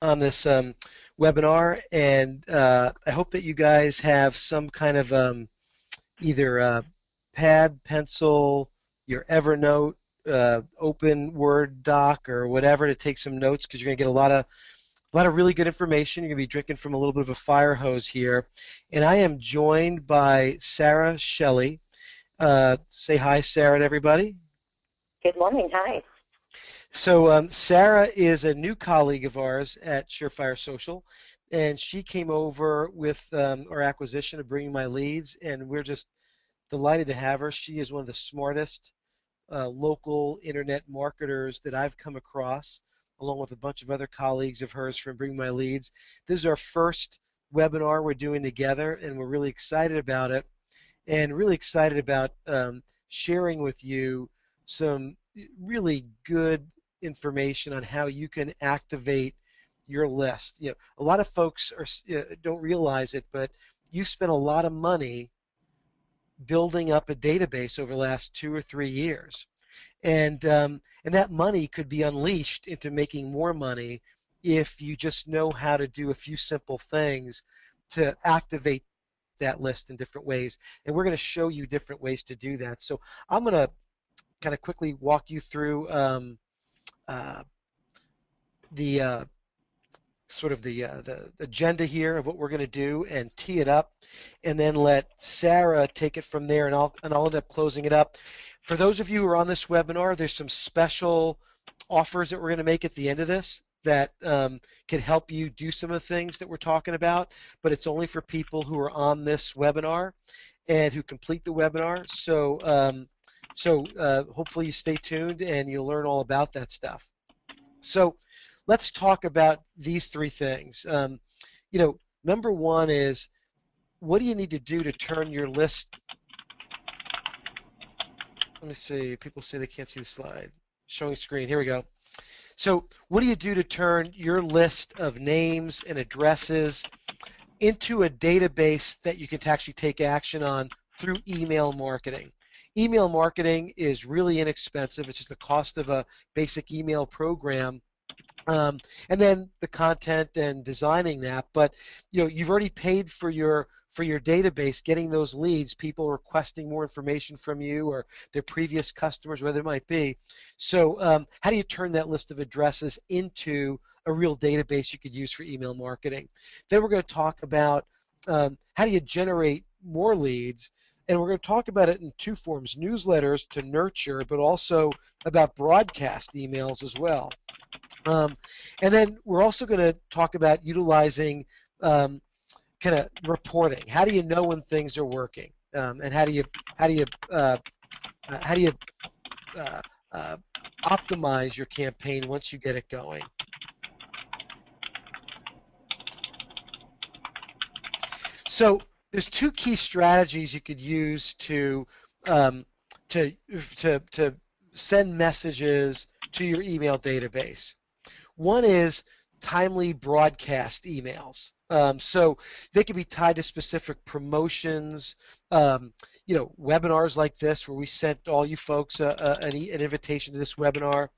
on this webinar, and I hope that you guys have some kind of either pad, pencil, your Evernote, open Word doc, or whatever to take some notes because you're going to get a lot of really good information. You're going to be drinking from a little bit of a fire hose here, and I am joined by Sarah Shelley. Say hi, Sarah, to everybody. Good morning. Hi. So Sarah is a new colleague of ours at Surefire Social, and she came over with our acquisition of Bringing My Leads, and we're just delighted to have her. She is one of the smartest local internet marketers that I've come across, along with a bunch of other colleagues of hers from Bring My Leads. This is our first webinar we're doing together, and we're really excited about it, and really excited about sharing with you some really good information on how you can activate your list. A lot of folks don't realize it, but you spend a lot of money building up a database over the last 2 or 3 years, and that money could be unleashed into making more money if you just know how to do a few simple things to activate that list in different ways. And we're going to show you different ways to do that. So I'm going to kind of quickly walk you through uh, the sort of the agenda here of what we're going to do and tee it up, and then let Sarah take it from there, and I'll end up closing it up. For those of you who are on this webinar, there's some special offers that we're going to make at the end of this that can help you do some of the things that we're talking about, but it's only for people who are on this webinar and who complete the webinar. So hopefully you stay tuned and you'll learn all about that stuff. So let's talk about these three things. Number one is, what do you need to do to turn your list? Let me see. People say they can't see the slide. Showing screen. Here we go. So what do you do to turn your list of names and addresses into a database that you can actually take action on through email marketing? Email marketing is really inexpensive. It's just the cost of a basic email program, and then the content and designing that. But you've already paid for your database, getting those leads, people requesting more information from you or their previous customers, whatever it might be. So how do you turn that list of addresses into a real database you could use for email marketing? Then we're going to talk about how do you generate more leads, and we're going to talk about it in two forms: newsletters to nurture, but also about broadcast emails as well. And then we're also going to talk about utilizing kind of reporting. How do you know when things are working, and how do you uh, uh, optimize your campaign once you get it going? So there's two key strategies you could use um, to to send messages to your email database. One is timely broadcast emails. So they can be tied to specific promotions, webinars like this where we sent all you folks an invitation to this webinar,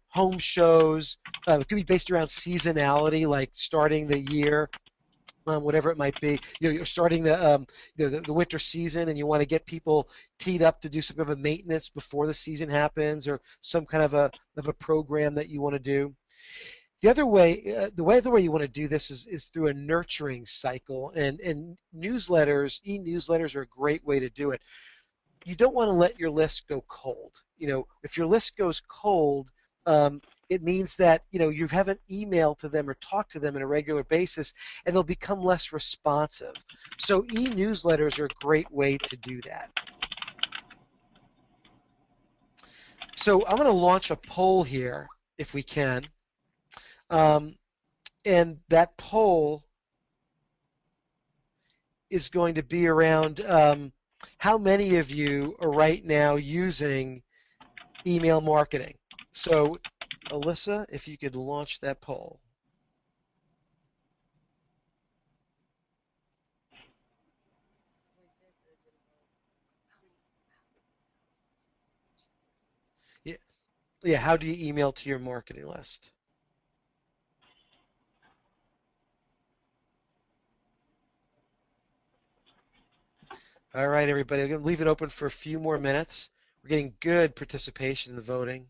home shows. It could be based around seasonality, like starting the year, whatever it might be. You're starting the winter season, and you want to get people teed up to do some kind of a maintenance before the season happens, or some kind of a program that you want to do. The other way you want to do this is through a nurturing cycle, and newsletters, e-newsletters are a great way to do it. You don't want to let your list go cold. If your list goes cold, it means that you haven't emailed to them or talked to them on a regular basis, and they'll become less responsive. So e-newsletters are a great way to do that. So I'm going to launch a poll here, if we can. Um, and that poll is going to be around how many of you are right now using email marketing. So Alyssa, if you could launch that poll. Yeah, yeah. How do you email to your marketing list? All right, everybody. I'm going to leave it open for a few more minutes. We're getting good participation in the voting.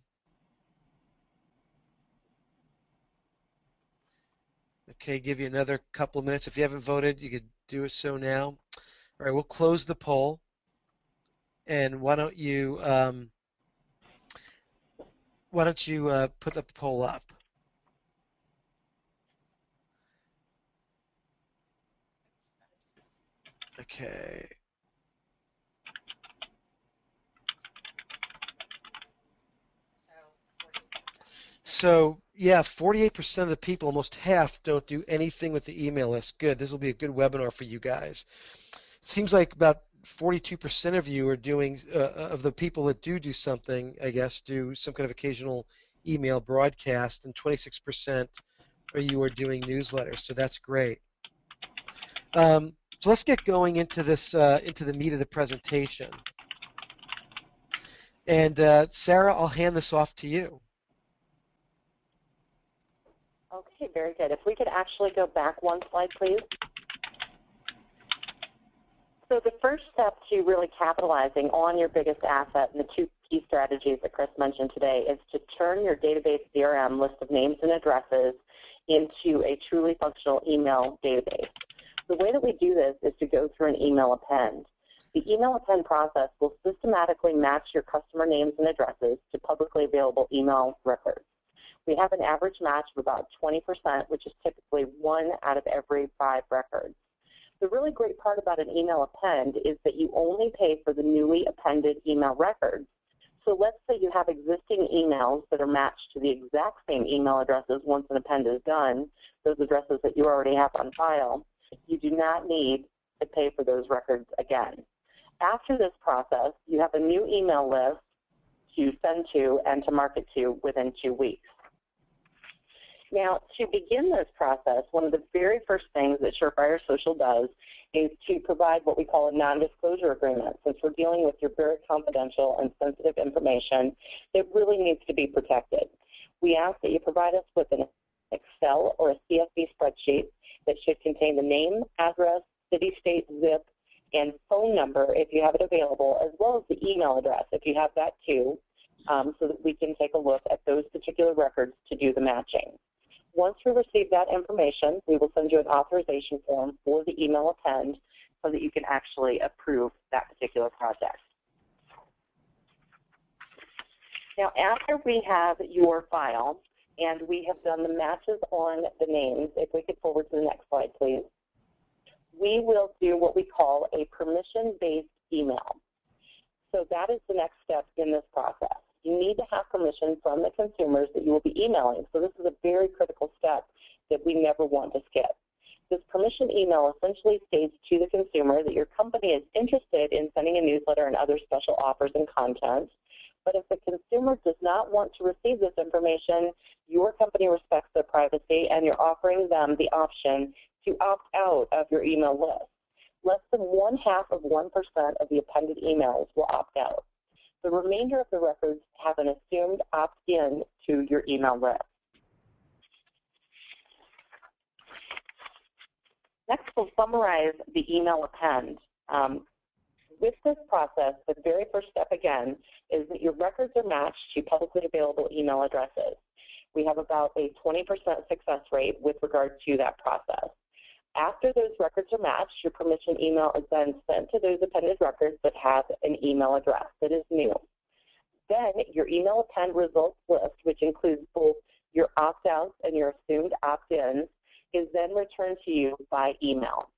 Okay, give you another couple of minutes. If you haven't voted, you could do so now. All right, we'll close the poll. And why don't you put the poll up? Okay. So yeah, 48% of the people, almost half, don't do anything with the email list. Good. This will be a good webinar for you guys. It seems like about 42% of you are doing, of the people that do something, I guess, do some kind of occasional email broadcast, and 26% of you are doing newsletters. So that's great. So let's get going into this, into the meat of the presentation. And Sarah, I'll hand this off to you. Okay, very good. If we could actually go back one slide, please. So the first step to really capitalizing on your biggest asset and the two key strategies that Chris mentioned today is to turn your database CRM list of names and addresses into a truly functional email database. The way that we do this is to go through an email append. The email append process will systematically match your customer names and addresses to publicly available email records. We have an average match of about 20%, which is typically 1 out of every 5 records. The really great part about an email append is that you only pay for the newly appended email records. So let's say you have existing emails that are matched to the exact same email addresses once an append is done, those addresses that you already have on file. You do not need to pay for those records again. After this process, you have a new email list to send to and to market to within 2 weeks. Now, to begin this process, one of the very first things that Surefire Social does is to provide what we call a non-disclosure agreement. Since we're dealing with your very confidential and sensitive information, it really needs to be protected. We ask that you provide us with an Excel or a CSV spreadsheet that should contain the name, address, city, state, zip, and phone number if you have it available, as well as the email address if you have that too, so that we can take a look at those particular records to do the matching. Once we receive that information, we will send you an authorization form for the email append so that you can actually approve that particular project. Now, after we have your file and we have done the matches on the names, if we could forward to the next slide, please, we will do what we call a permission-based email. So that is the next step in this process. You need to have permission from the consumers that you will be emailing. So this is a very critical step that we never want to skip. This permission email essentially states to the consumer that your company is interested in sending a newsletter and other special offers and content. But if the consumer does not want to receive this information, your company respects their privacy and you're offering them the option to opt out of your email list. Less than 0.5% of the appended emails will opt out. The remainder of the records have an assumed opt-in to your email list. Next, we'll summarize the email append. With this process, the very first step, again, is that your records are matched to publicly available email addresses. We have about a 20% success rate with regard to that process. After those records are matched, your permission email is then sent to those appended records that have an email address that is new. Then your email append results list, which includes both your opt-outs and your assumed opt-ins, is then returned to you by email.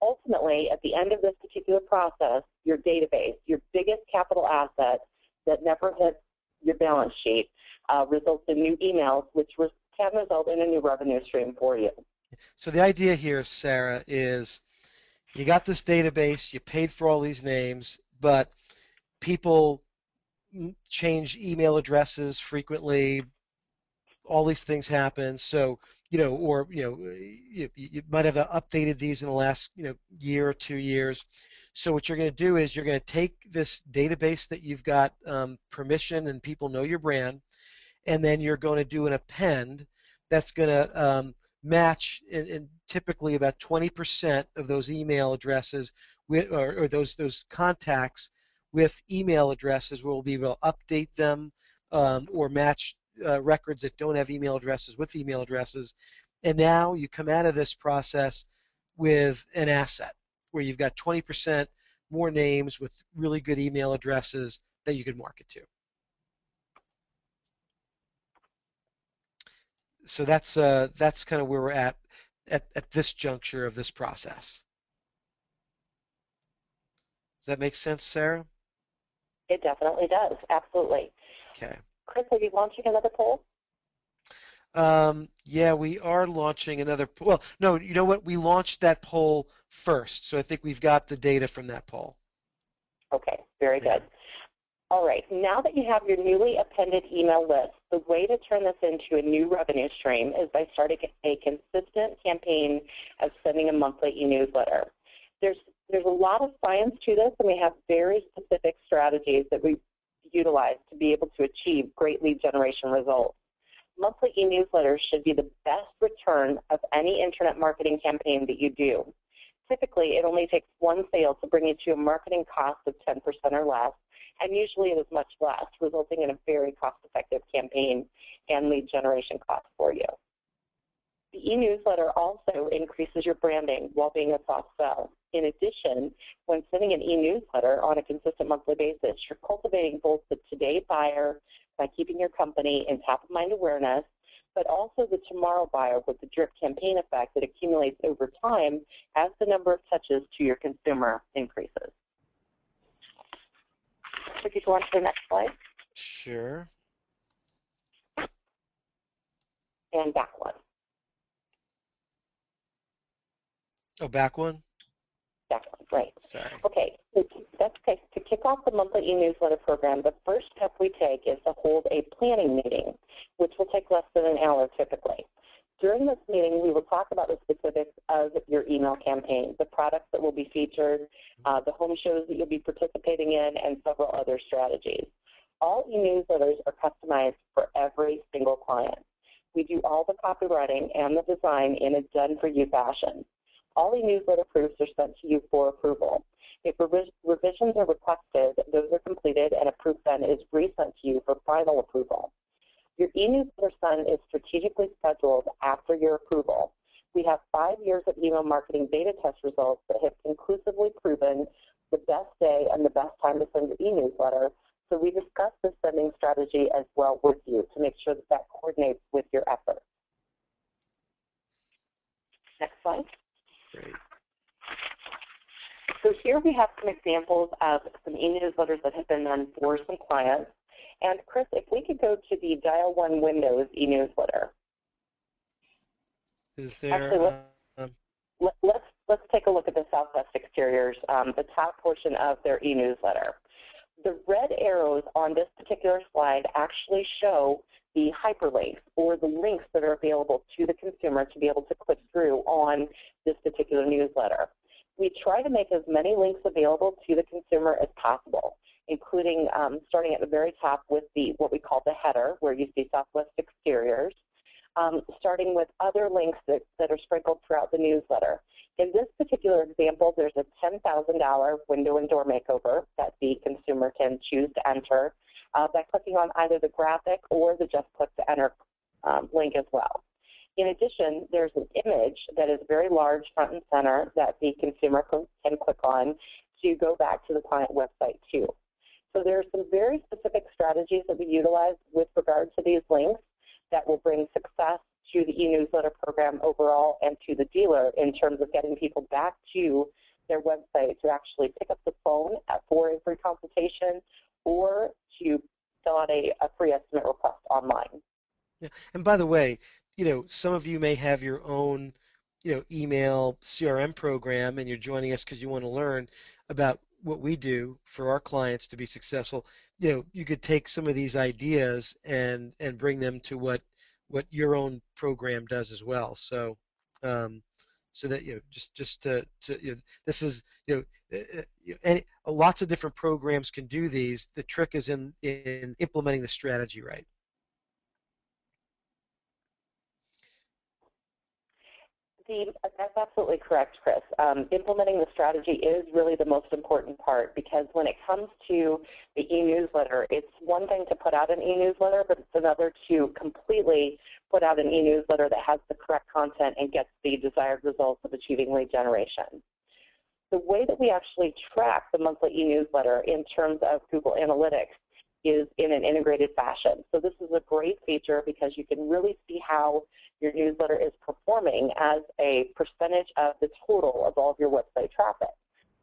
Ultimately, at the end of this particular process, your database, your biggest capital asset that never hits your balance sheet, results in new emails, which can result in a new revenue stream for you. So the idea here, Sarah, is you got this database, you paid for all these names, but people change email addresses frequently. All these things happen. So, you might have updated these in the last, year or 2 years. So what you're going to do is you're going to take this database that you've got permission and people know your brand, and then you're going to do an append that's going to match in typically about 20% of those email addresses with, or those contacts with email addresses where we'll be able to update them or match records that don't have email addresses with email addresses. And now you come out of this process with an asset where you've got 20% more names with really good email addresses that you could market to. So that's kind of where we're at this juncture of this process. Does that make sense, Sarah? It definitely does. Absolutely. Okay. Chris, are you launching another poll? Yeah, we are launching another. Well, no, you know what? We launched that poll first, so I think we've got the data from that poll. Okay, very Yeah. good. All right, now that you have your newly appended email list, the way to turn this into a new revenue stream is by starting a consistent campaign of sending a monthly e-newsletter. There's a lot of science to this, and we have very specific strategies that we utilize to be able to achieve great lead generation results. Monthly e-newsletters should be the best return of any internet marketing campaign that you do. Typically, it only takes one sale to bring you to a marketing cost of 10% or less, and usually it is much less, resulting in a very cost-effective campaign and lead generation cost for you. The e-newsletter also increases your branding while being a soft sell. In addition, when sending an e-newsletter on a consistent monthly basis, you're cultivating both the today buyer by keeping your company in top-of-mind awareness, but also the tomorrow buyer with the drip campaign effect that accumulates over time as the number of touches to your consumer increases. So if you go on to the next slide. Sure. And back one. Oh, back one? Back one, right. Sorry. Okay, so that's okay. To kick off the monthly e-newsletter program, the first step we take is to hold a planning meeting, which will take less than an hour typically. During this meeting, we will talk about the specifics of your email campaign, the products that will be featured, the home shows that you'll be participating in, and several other strategies. All e-newsletters are customized for every single client. We do all the copywriting and the design in a done-for-you fashion. All e-newsletter proofs are sent to you for approval. If revisions are requested, those are completed and a proof then is resent to you for final approval. Your e-newsletter send is strategically scheduled after your approval. We have 5 years of email marketing beta test results that have conclusively proven the best day and the best time to send your e-newsletter, so we discuss this sending strategy as well with you to make sure that that coordinates with your efforts. Next slide. Great. So here we have some examples of some e-newsletters that have been done for some clients. And Chris, if we could go to the Dial One Windows e-newsletter. Is there? Actually, let's take a look at the Southwest Exteriors, the top portion of their e-newsletter. The red arrows on this particular slide actually show the hyperlinks or the links that are available to the consumer to be able to click through on this particular newsletter. We try to make as many links available to the consumer as possible, including starting at the very top with what we call the header, where you see Southwest Exteriors, starting with other links that are sprinkled throughout the newsletter. In this particular example, there's a $10,000 window and door makeover that the consumer can choose to enter by clicking on either the graphic or the Just Click to Enter link as well. In addition, there's an image that is very large front and center that the consumer can click on to go back to the client website too. So there are some very specific strategies that we utilize with regard to these links that will bring success to the e-newsletter program overall and to the dealer in terms of getting people back to their website to actually pick up the phone for a free consultation or to fill out a free estimate request online. Yeah. And by the way, some of you may have your own, email CRM program, and you're joining us because you want to learn about what we do for our clients to be successful. You could take some of these ideas and bring them to what your own program does as well. So so that just to this is lots of different programs can do these. The trick is in implementing the strategy right. That's absolutely correct, Chris. Implementing the strategy is really the most important part, because when it comes to the e-newsletter, it's one thing to put out an e-newsletter, but it's another to completely put out an e-newsletter that has the correct content and gets the desired results of achieving lead generation. The way that we actually track the monthly e-newsletter in terms of Google Analytics is in an integrated fashion. So this is a great feature because you can really see how your newsletter is performing as a percentage of the total of all of your website traffic.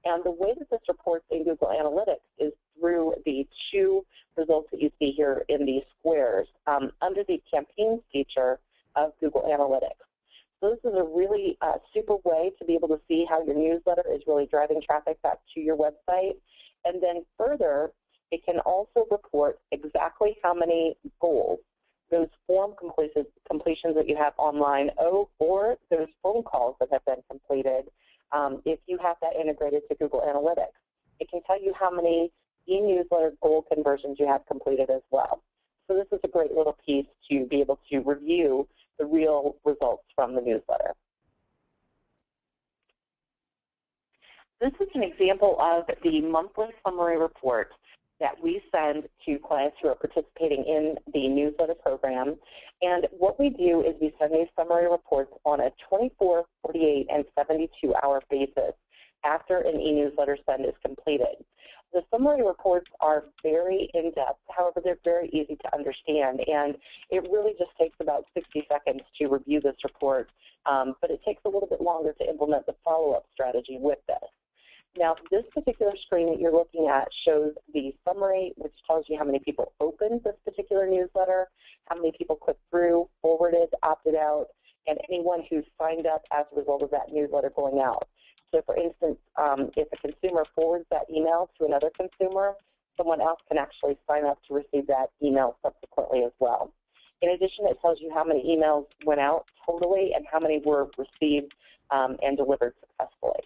And the way that this reports in Google Analytics is through the two results that you see here in these squares under the campaigns feature of Google Analytics. So this is a really super way to be able to see how your newsletter is really driving traffic back to your website. And then further, it can also report exactly how many goals, those form completions that you have online, or those phone calls that have been completed, if you have that integrated to Google Analytics. It can tell you how many e-newsletter goal conversions you have completed as well. So this is a great little piece to be able to review the real results from the newsletter. This is an example of the monthly summary report that we send to clients who are participating in the newsletter program. And what we do is we send these summary reports on a 24, 48, and 72-hour basis after an e-newsletter send is completed. The summary reports are very in-depth, however, they're very easy to understand, and it really just takes about 60 seconds to review this report, but it takes a little bit longer to implement the follow-up strategy with this. Now, this particular screen that you're looking at shows the summary, which tells you how many people opened this particular newsletter, how many people clicked through, forwarded, opted out, and anyone who signed up as a result of that newsletter going out. So, for instance, if a consumer forwards that email to another consumer, someone else can actually sign up to receive that email subsequently as well. In addition, it tells you how many emails went out totally and how many were received and delivered successfully.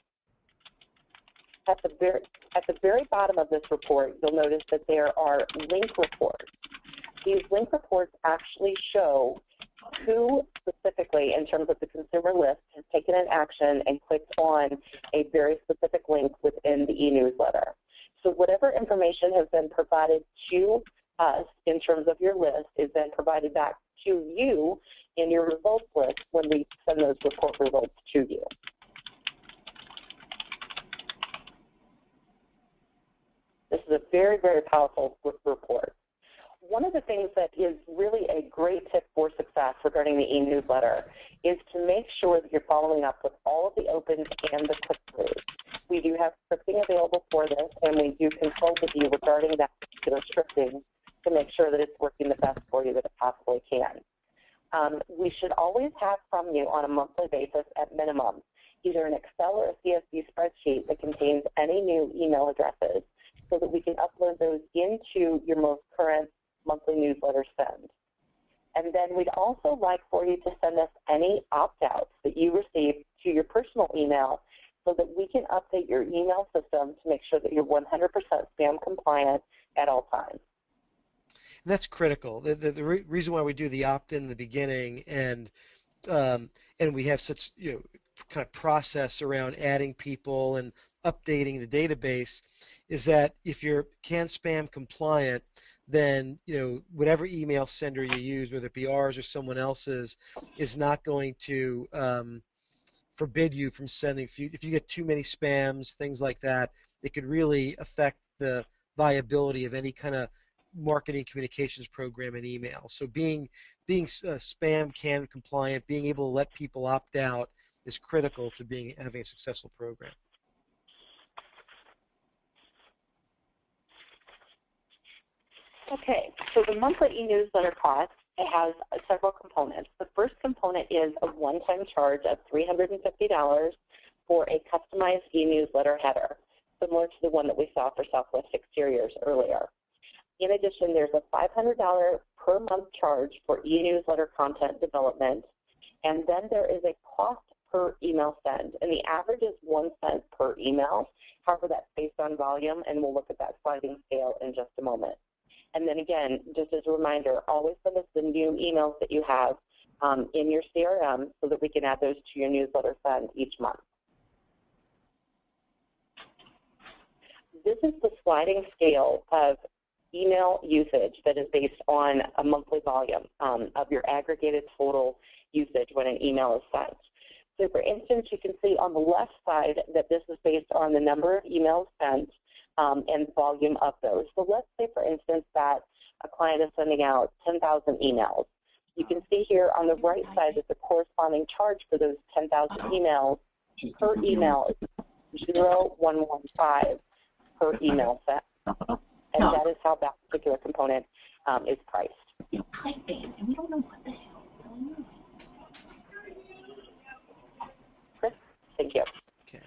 At the very bottom of this report, you'll notice that there are link reports. These link reports actually show who specifically, in terms of the consumer list, has taken an action and clicked on a very specific link within the e-newsletter. So whatever information has been provided to us in terms of your list is then provided back to you in your results list when we send those report results to you. This is a very, very powerful report. One of the things that is really a great tip for success regarding the e-newsletter is to make sure that you're following up with all of the opens and the click-throughs. We do have scripting available for this, and we do consult with you regarding that particular scripting to make sure that it's working the best for you that it possibly can. We should always have from you on a monthly basis at minimum either an Excel or a CSV spreadsheet that contains any new email addresses, so that we can upload those into your most current monthly newsletter send. And then we'd also like for you to send us any opt-outs that you receive to your personal email so that we can update your email system to make sure that you're 100% spam compliant at all times. And that's critical. The reason why we do the opt-in in the beginning and we have such kind of process around adding people and updating the database is that if you're CAN spam compliant, then whatever email sender you use, whether it be ours or someone else's, is not going to forbid you from sending. If you get too many spams, things like that, it could really affect the viability of any kind of marketing communications program in email. So being spam CAN compliant, being able to let people opt out is critical to having a successful program. Okay, so the monthly e-newsletter cost has several components. The first component is a one-time charge of $350 for a customized e-newsletter header, similar to the one that we saw for Southwest Exteriors earlier. In addition, there's a $500 per month charge for e-newsletter content development, and then there is a cost per email send, and the average is 1 cent per email. However, that's based on volume, and we'll look at that sliding scale in just a moment. And then again, just as a reminder, always send us the new emails that you have in your CRM so that we can add those to your newsletter send each month. This is the sliding scale of email usage that is based on a monthly volume of your aggregated total usage when an email is sent. So for instance, you can see on the left side that this is based on the number of emails sent and volume of those. So let's say, for instance, that a client is sending out 10,000 emails. You can see here on the right side that the corresponding charge for those 10,000 emails per email is 0.115 per email sent. And that is how that particular component is priced. Chris, thank you. Okay.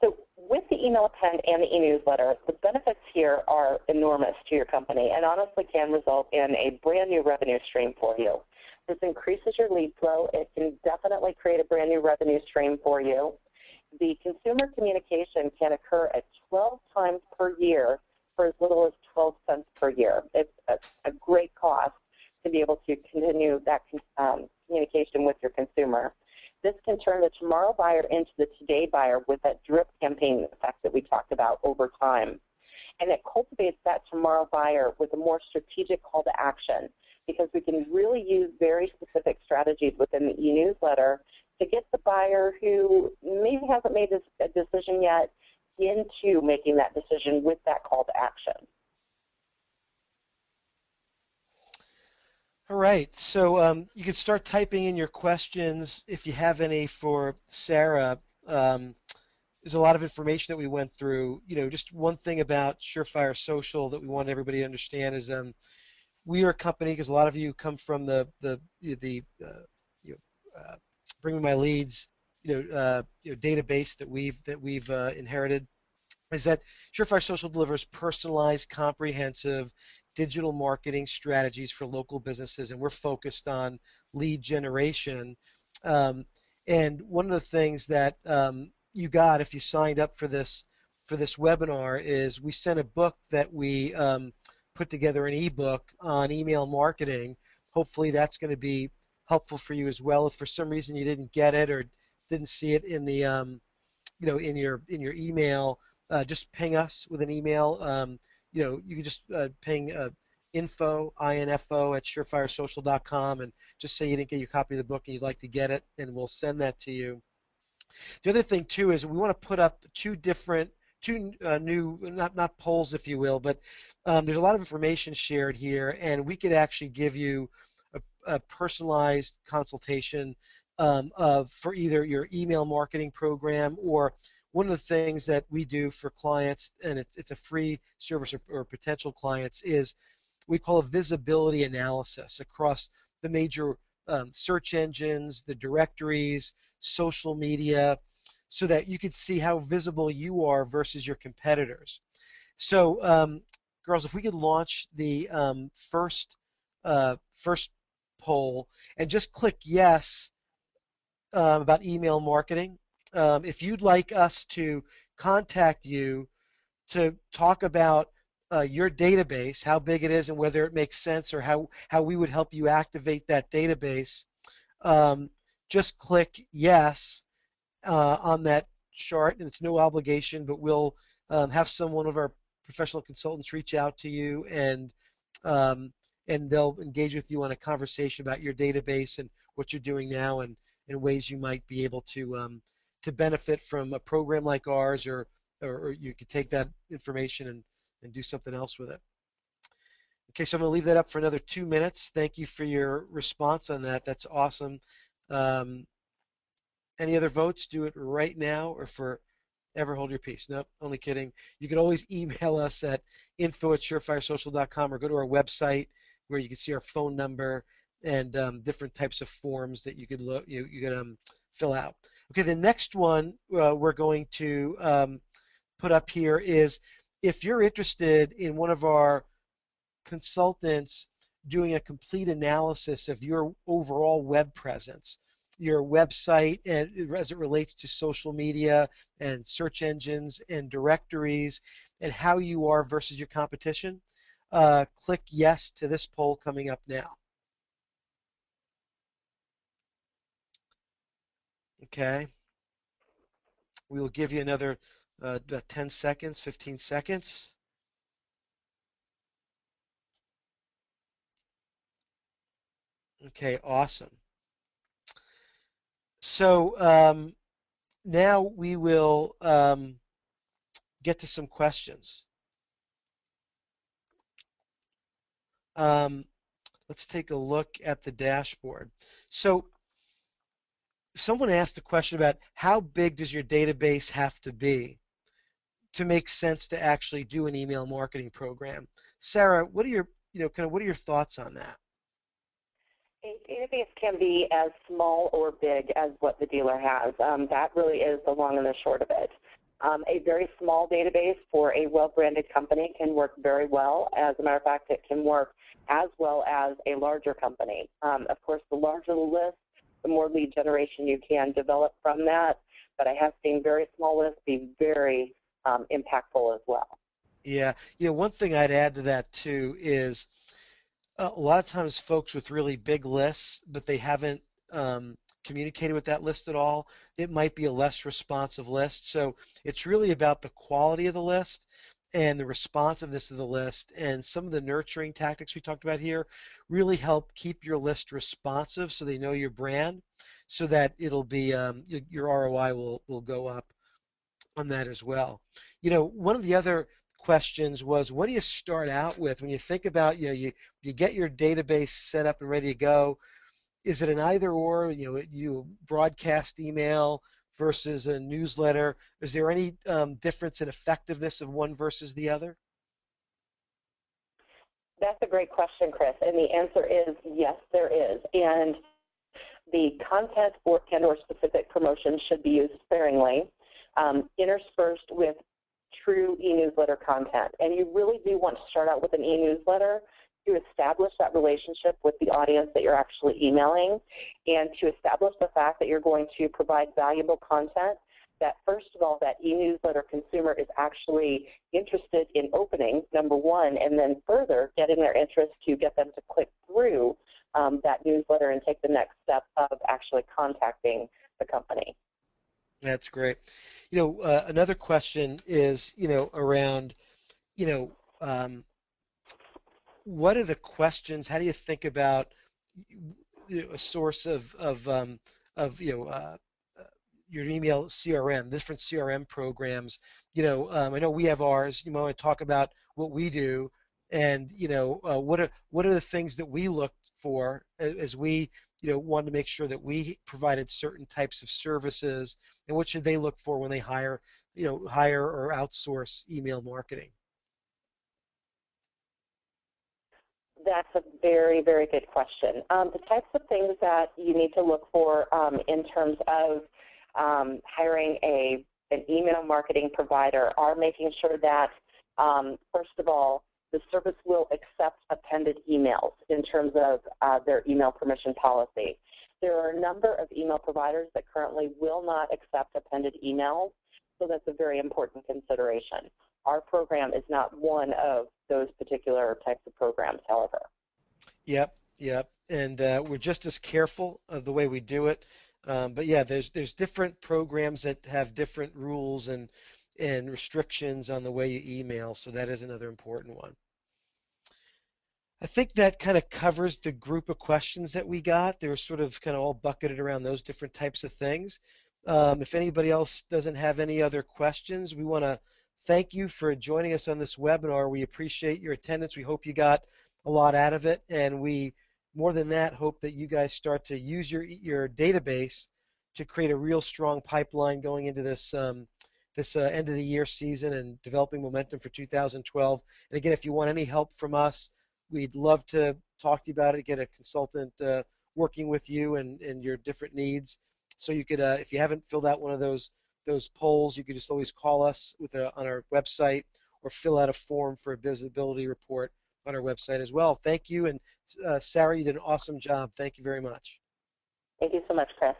So with the email append and the e-newsletter, the benefits here are enormous to your company and honestly can result in a brand new revenue stream for you. This increases your lead flow. It can definitely create a brand new revenue stream for you. The consumer communication can occur at 12 times per year for as little as 12 cents per year. It's a great cost to be able to continue that communication with your consumer. This can turn the tomorrow buyer into the today buyer with that drip campaign effect that we talked about over time. And it cultivates that tomorrow buyer with a more strategic call to action because we can really use very specific strategies within the e-newsletter to get the buyer who maybe hasn't made a decision yet into making that decision with that call to action. All right, so you can start typing in your questions if you have any for Sarah. There's a lot of information that we went through. You know, just one thing about Surefire Social that we want everybody to understand is we are a company, because a lot of you come from the Bring Me My Leads database that we've inherited, is that Surefire Social delivers personalized, comprehensive digital marketing strategies for local businesses, and we're focused on lead generation. And one of the things that you got if you signed up for this webinar is we sent a book that we put together, an ebook on email marketing. Hopefully that's going to be helpful for you as well. If for some reason you didn't get it or didn't see it in the in your email, just ping us with an email. You can just ping info at surefiresocial.com and just say you didn't get your copy of the book and you'd like to get it, and we'll send that to you. The other thing too is we want to put up two new, not polls if you will, but there's a lot of information shared here, and we could actually give you a personalized consultation for either your email marketing program, or one of the things that we do for clients, and it's a free service or potential clients, is we call a visibility analysis across the major search engines, the directories, social media, so that you could see how visible you are versus your competitors. So, girls, if we could launch the first poll and just click yes about email marketing. If you'd like us to contact you to talk about your database, how big it is and whether it makes sense, or how we would help you activate that database, just click yes on that chart, and it's no obligation, but we'll have one of our professional consultants reach out to you, and they'll engage with you on a conversation about your database and what you're doing now, and ways you might be able to benefit from a program like ours, or you could take that information and do something else with it. Okay, so I'm going to leave that up for another 2 minutes. Thank you for your response on that. That's awesome. Any other votes? Do it right now or forever hold your peace. Nope, only kidding. You can always email us at info@surefiresocial.com or go to our website where you can see our phone number and different types of forms that you could fill out. Okay, the next one we're going to put up here is, if you're interested in one of our consultants doing a complete analysis of your overall web presence, your website, and as it relates to social media and search engines and directories, and how you are versus your competition, click yes to this poll coming up now. Okay. We will give you another 10 seconds, 15 seconds. Okay, awesome. So now we will get to some questions. Um, let's take a look at the dashboard. So someone asked a question about how big does your database have to be to make sense to actually do an email marketing program. Sarah, what are your, what are your thoughts on that? A database can be as small or big as what the dealer has. That really is the long and the short of it. A very small database for a well-branded company can work very well. As a matter of fact, it can work as well as a larger company. Of course, the larger the list, the more lead generation you can develop from that. But I have seen very small lists be very impactful as well. Yeah, one thing I'd add to that too is a lot of times folks with really big lists, but they haven't communicated with that list at all, it might be a less responsive list. So it's really about the quality of the list and the responsiveness of the list. And some of the nurturing tactics we talked about here really help keep your list responsive so they know your brand so that it'll be your ROI will go up on that as well. One of the other questions was, what do you start out with when you think about, you get your database set up and ready to go? Is it an either or, you broadcast email versus a newsletter? Is there any difference in effectiveness of one versus the other? That's a great question, Chris, and the answer is yes, there is. And the content and/or specific promotion should be used sparingly, interspersed with true e-newsletter content. And you really do want to start out with an e-newsletter to establish that relationship with the audience that you're actually emailing and to establish the fact that you're going to provide valuable content that, first of all, that e-newsletter consumer is actually interested in opening, number one, and then further getting their interest to get them to click through that newsletter and take the next step of actually contacting the company. That's great. Another question is, around, you know, um, what are the questions? How do you think about a source of your email CRM, different CRM programs? I know we have ours. You want to talk about what we do, and what are the things that we look for as we wanted to make sure that we provided certain types of services, and what should they look for when they hire or outsource email marketing? That's a very, very good question. The types of things that you need to look for in terms of hiring an email marketing provider are making sure that, first of all, the service will accept appended emails in terms of their email permission policy. There are a number of email providers that currently will not accept appended emails, so that's a very important consideration. Our program is not one of those particular types of programs, however. Yep, yep. And we're just as careful of the way we do it. But yeah, there's different programs that have different rules and restrictions on the way you email, so that is another important one. I think that kind of covers the group of questions that we got. They were sort of kind of all bucketed around those different types of things. If anybody else doesn't have any other questions, we want to thank you for joining us on this webinar. We appreciate your attendance. We hope you got a lot out of it, and we, more than that, hope that you guys start to use your database to create a real strong pipeline going into this end of the year season and developing momentum for 2012. And again, if you want any help from us, we'd love to talk to you about it, get a consultant working with you and your different needs. So you could, if you haven't filled out one of those polls, you could just always call us on our website or fill out a form for a visibility report on our website as well. Thank you, and Sarah, you did an awesome job. Thank you very much. Thank you so much, Chris.